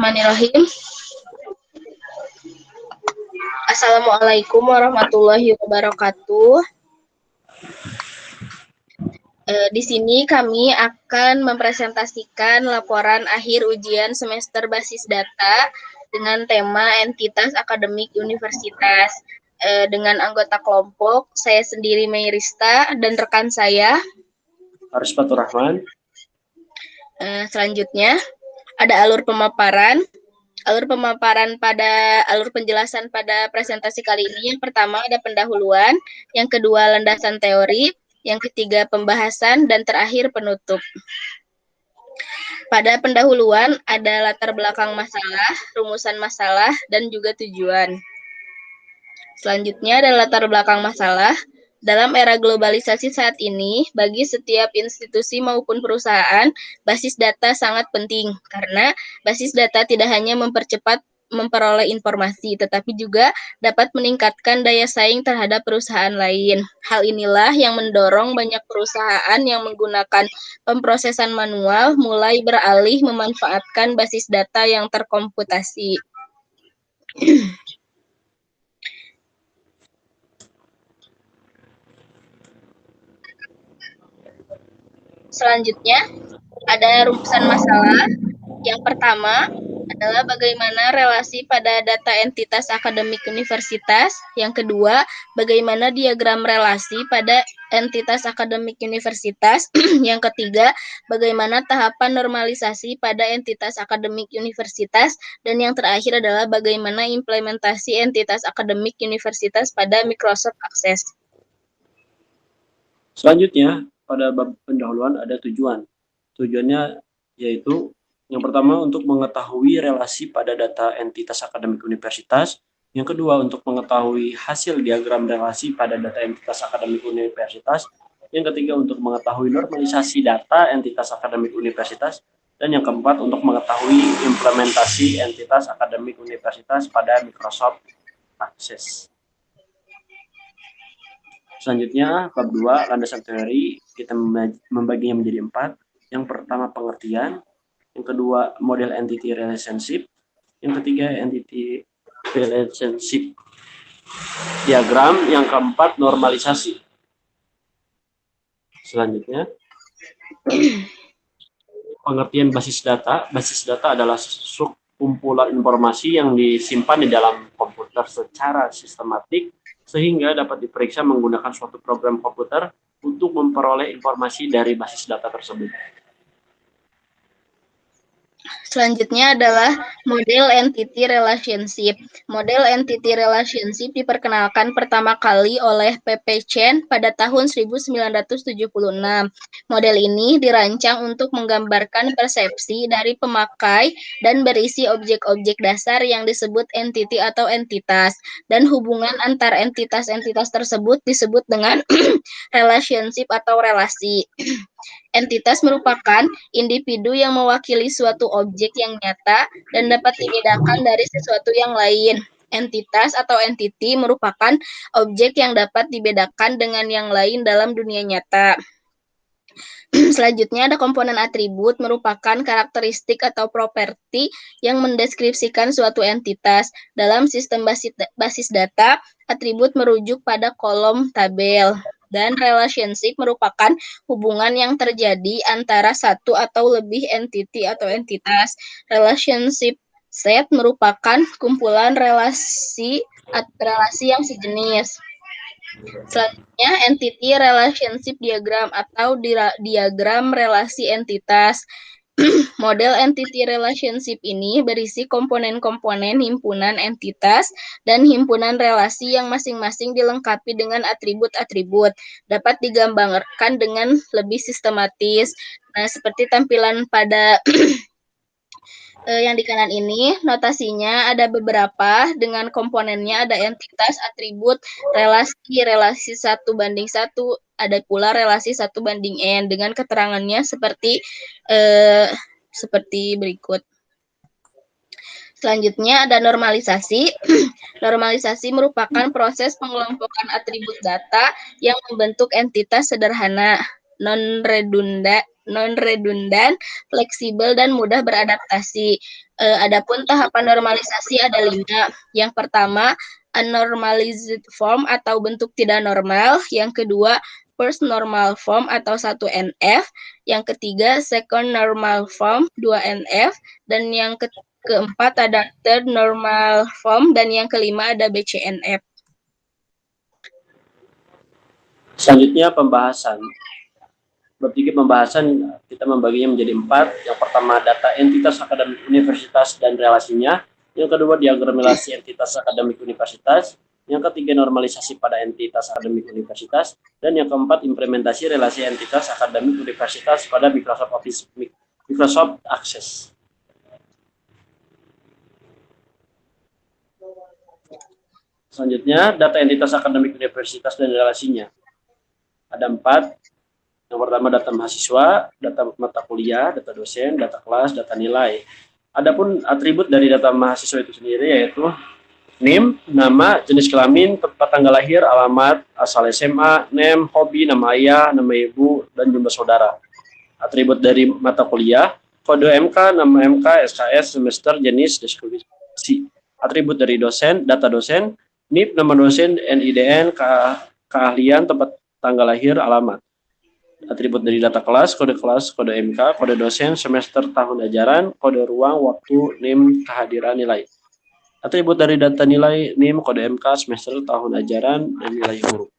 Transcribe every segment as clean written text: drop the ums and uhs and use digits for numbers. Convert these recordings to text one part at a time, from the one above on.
Bismillahirrahmanirrahim. Assalamualaikum warahmatullahi wabarakatuh. Di sini kami akan mempresentasikan laporan akhir ujian semester basis data dengan tema entitas akademik universitas. Dengan anggota kelompok, saya sendiri Meirista dan rekan saya Aris Fatur Rahman. Selanjutnya ada alur pemaparan. Alur penjelasan pada presentasi kali ini, yang pertama ada pendahuluan, yang kedua landasan teori, yang ketiga pembahasan, dan terakhir penutup. Pada pendahuluan ada latar belakang masalah, rumusan masalah, dan juga tujuan. Selanjutnya ada latar belakang masalah. Dalam era globalisasi saat ini, bagi setiap institusi maupun perusahaan, basis data sangat penting karena basis data tidak hanya memperoleh informasi, tetapi juga dapat meningkatkan daya saing terhadap perusahaan lain. Hal inilah yang mendorong banyak perusahaan yang menggunakan pemrosesan manual mulai beralih memanfaatkan basis data yang terkomputasi. Selanjutnya, ada rumusan masalah. Yang pertama adalah bagaimana relasi pada data entitas akademik universitas. Yang kedua, bagaimana diagram relasi pada entitas akademik universitas. Yang ketiga, bagaimana tahapan normalisasi pada entitas akademik universitas. Dan yang terakhir adalah bagaimana implementasi entitas akademik universitas pada Microsoft Access. Selanjutnya, pada bab pendahuluan ada tujuan. Tujuannya yaitu yang pertama untuk mengetahui relasi pada data entitas akademik universitas, yang kedua untuk mengetahui hasil diagram relasi pada data entitas akademik universitas, yang ketiga untuk mengetahui normalisasi data entitas akademik universitas, dan yang keempat untuk mengetahui implementasi entitas akademik universitas pada Microsoft Access. Selanjutnya, bab 2, landasan teori, kita membaginya menjadi 4. Yang pertama, pengertian. Yang kedua, model entity relationship. Yang ketiga, entity relationship diagram. Yang keempat, normalisasi. Selanjutnya, pengertian basis data. Basis data adalah kumpulan informasi yang disimpan di dalam komputer secara sistematik sehingga dapat diperiksa menggunakan suatu program komputer untuk memperoleh informasi dari basis data tersebut. Selanjutnya adalah model entity relationship. Model entity relationship diperkenalkan pertama kali oleh P.P. Chen pada tahun 1976. Model ini dirancang untuk menggambarkan persepsi dari pemakai dan berisi objek-objek dasar yang disebut entity atau entitas, dan hubungan antar entitas-entitas tersebut disebut dengan relationship atau relasi. Entitas merupakan individu yang mewakili suatu objek yang nyata dan dapat dibedakan dari sesuatu yang lain. Entitas atau entity merupakan objek yang dapat dibedakan dengan yang lain dalam dunia nyata. Selanjutnya ada komponen atribut, merupakan karakteristik atau properti yang mendeskripsikan suatu entitas. Dalam sistem basis data, atribut merujuk pada kolom tabel. Dan relationship merupakan hubungan yang terjadi antara satu atau lebih entity atau entitas. Relationship set merupakan kumpulan relasi yang sejenis. Selanjutnya, entity relationship diagram atau diagram relasi entitas. Model entity relationship ini berisi komponen-komponen himpunan entitas dan himpunan relasi yang masing-masing dilengkapi dengan atribut-atribut. Dapat digambarkan dengan lebih sistematis. Nah, seperti tampilan pada yang di kanan ini, notasinya ada beberapa dengan komponennya, ada entitas, atribut, relasi 1:1, ada pula relasi 1:n dengan keterangannya seperti berikut. Selanjutnya ada normalisasi. Normalisasi merupakan proses pengelompokan atribut data yang membentuk entitas sederhana, non-redundan, fleksibel, dan mudah beradaptasi. Adapun tahapan normalisasi ada 5. Yang pertama, unnormalized form atau bentuk tidak normal. Yang kedua, first normal form atau 1NF. Yang ketiga, second normal form 2NF. Dan yang keempat ada third normal form. Dan yang kelima ada BCNF. Selanjutnya pembahasan. Bertiga pembahasan kita membaginya menjadi 4. Yang pertama data entitas akademik universitas dan relasinya. Yang kedua diagram relasi entitas akademik universitas. Yang ketiga normalisasi pada entitas akademik universitas. Dan yang keempat implementasi relasi entitas akademik universitas pada Microsoft Office, Microsoft Access. Selanjutnya data entitas akademik universitas dan relasinya. Ada 4. Yang pertama data mahasiswa, data mata kuliah, data dosen, data kelas, data nilai. Adapun atribut dari data mahasiswa itu sendiri yaitu NIM, nama, jenis kelamin, tempat tanggal lahir, alamat, asal SMA, NEM, hobi, nama ayah, nama ibu, dan jumlah saudara. Atribut dari mata kuliah, kode MK, nama MK, SKS, semester, jenis, deskripsi. Atribut dari dosen, data dosen, NIP, nama dosen, NIDN, keahlian, tempat tanggal lahir, alamat. Atribut dari data kelas, kode MK, kode dosen, semester, tahun ajaran, kode ruang, waktu, NIM, kehadiran, nilai. Atribut dari data nilai, NIM, kode MK, semester, tahun ajaran, dan nilai huruf.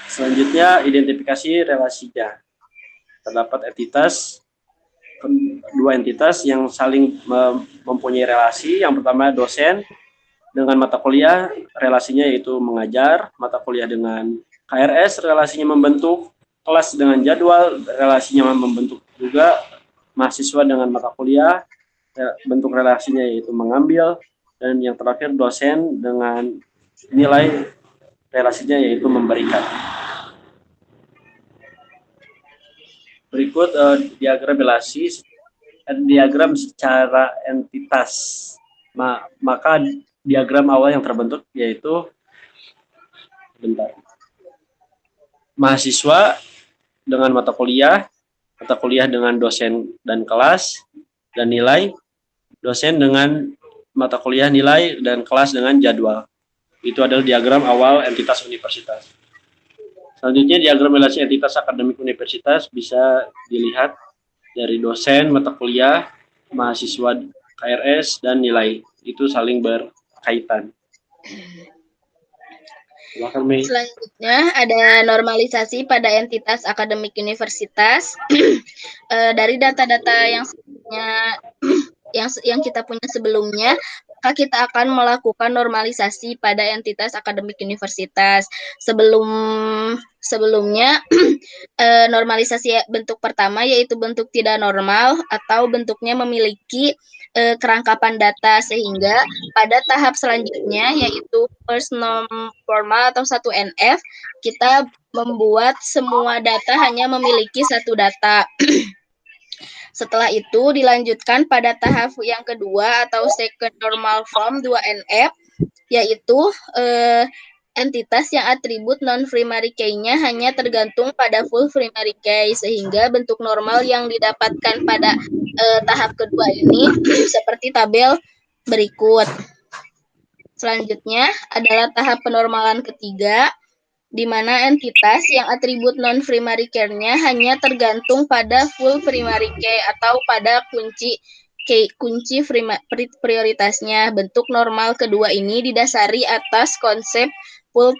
Selanjutnya, identifikasi relasinya. Terdapat dua entitas yang saling mempunyai relasi. Yang pertama dosen dengan mata kuliah, relasinya yaitu mengajar. Mata kuliah dengan KRS, relasinya membentuk. Kelas dengan jadwal, relasinya membentuk juga. Mahasiswa dengan mata kuliah, bentuk relasinya yaitu mengambil. Dan yang terakhir dosen dengan nilai, relasinya yaitu memberikan. Berikut diagram relasi, diagram secara entitas. Maka diagram awal yang terbentuk yaitu mahasiswa dengan mata kuliah dengan dosen dan kelas dan nilai, dosen dengan mata kuliah, nilai, dan kelas dengan jadwal. Itu adalah diagram awal entitas universitas. Selanjutnya diagram relasi entitas akademik universitas bisa dilihat dari dosen, mata kuliah, mahasiswa, KRS, dan nilai. Itu saling berkaitan. Selanjutnya ada normalisasi pada entitas akademik universitas. Dari data-data yang kita punya sebelumnya, maka kita akan melakukan normalisasi pada entitas akademik universitas. Sebelumnya normalisasi bentuk pertama yaitu bentuk tidak normal atau bentuknya memiliki kerangkapan data, sehingga pada tahap selanjutnya yaitu first norm formal atau 1NF, kita membuat semua data hanya memiliki satu data. Setelah itu dilanjutkan pada tahap yang kedua atau second normal form 2NF, yaitu entitas yang atribut non-primary key-nya hanya tergantung pada full primary key, sehingga bentuk normal yang didapatkan pada tahap kedua ini seperti tabel berikut. Selanjutnya adalah tahap penormalan ketiga, di mana entitas yang atribut non-primary key-nya hanya tergantung pada full primary key atau pada kunci prioritasnya. Bentuk normal kedua ini didasari atas konsep full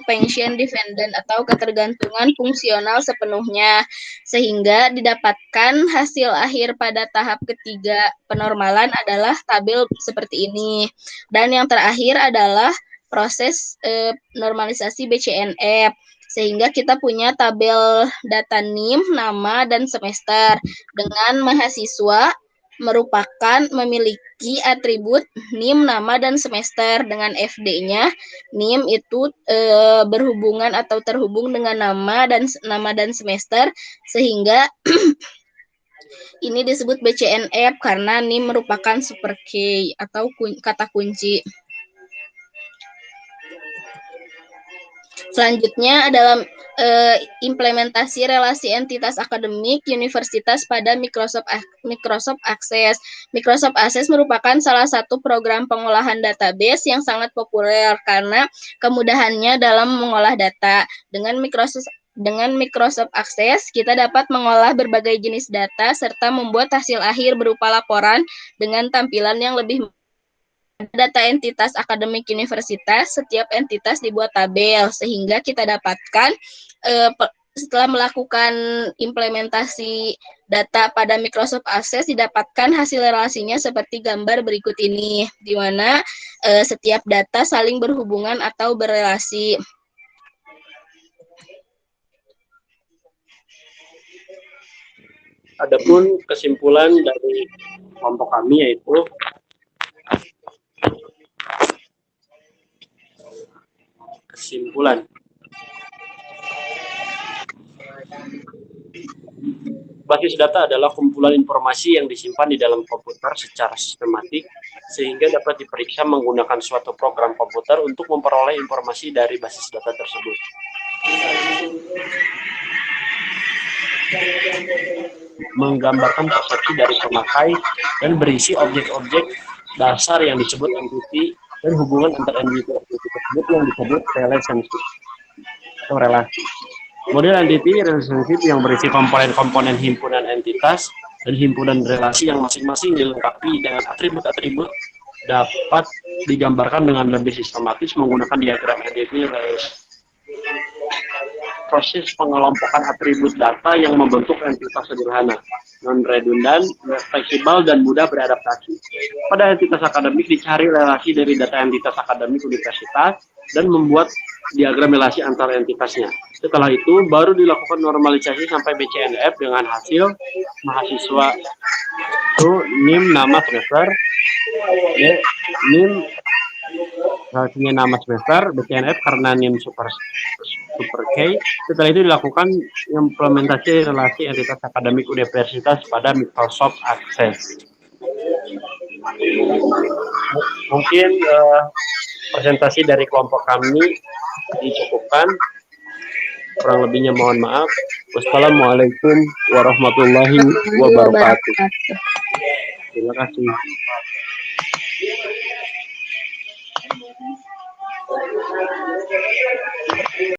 function dependent atau ketergantungan fungsional sepenuhnya, sehingga didapatkan hasil akhir pada tahap ketiga penormalan adalah tabel seperti ini. Dan yang terakhir adalah proses normalisasi BCNF, sehingga kita punya tabel data NIM, nama, dan semester dengan mahasiswa merupakan memiliki atribut NIM, nama, dan semester dengan FD-nya. NIM itu berhubungan atau terhubung dengan nama dan semester, sehingga ini disebut BCNF karena NIM merupakan super key atau kata kunci. Selanjutnya adalah implementasi relasi entitas akademik universitas pada Microsoft Access. Microsoft Access merupakan salah satu program pengolahan database yang sangat populer karena kemudahannya dalam mengolah data. Dengan Microsoft Access, kita dapat mengolah berbagai jenis data serta membuat hasil akhir berupa laporan dengan tampilan yang lebih data entitas akademik universitas. Setiap entitas dibuat tabel sehingga kita dapatkan setelah melakukan implementasi data pada Microsoft Access didapatkan hasil relasinya seperti gambar berikut ini, di mana setiap data saling berhubungan atau berelasi. Adapun kesimpulan dari kelompok kami yaitu kesimpulan. Basis data adalah kumpulan informasi yang disimpan di dalam komputer secara sistematik sehingga dapat diperiksa menggunakan suatu program komputer untuk memperoleh informasi dari basis data tersebut. Menggambarkan persepsi dari pemakai dan berisi objek-objek dasar yang disebut entity dan hubungan antar entity tersebut yang disebut relationship atau relasi. Model entity relationship yang berisi komponen-komponen himpunan entitas dan himpunan relasi yang masing-masing dilengkapi dengan atribut-atribut dapat digambarkan dengan lebih sistematis menggunakan diagram entity relation. Proses pengelompokan atribut data yang membentuk entitas sederhana, non-redundan, fleksibel, dan mudah beradaptasi. Pada entitas akademik dicari relasi dari data entitas akademik universitas dan membuat diagram relasi antar entitasnya. Setelah itu, baru dilakukan normalisasi sampai BCNF dengan hasil mahasiswa itu NIM nama semester, NIM relasinya nama semester, BCNF karena NIM super K. Setelah itu dilakukan implementasi relasi entitas akademik universitas pada Microsoft Access. Mungkin presentasi dari kelompok kami dicukupkan. Kurang lebihnya mohon maaf. Wassalamualaikum warahmatullahi wabarakatuh. Terima kasih.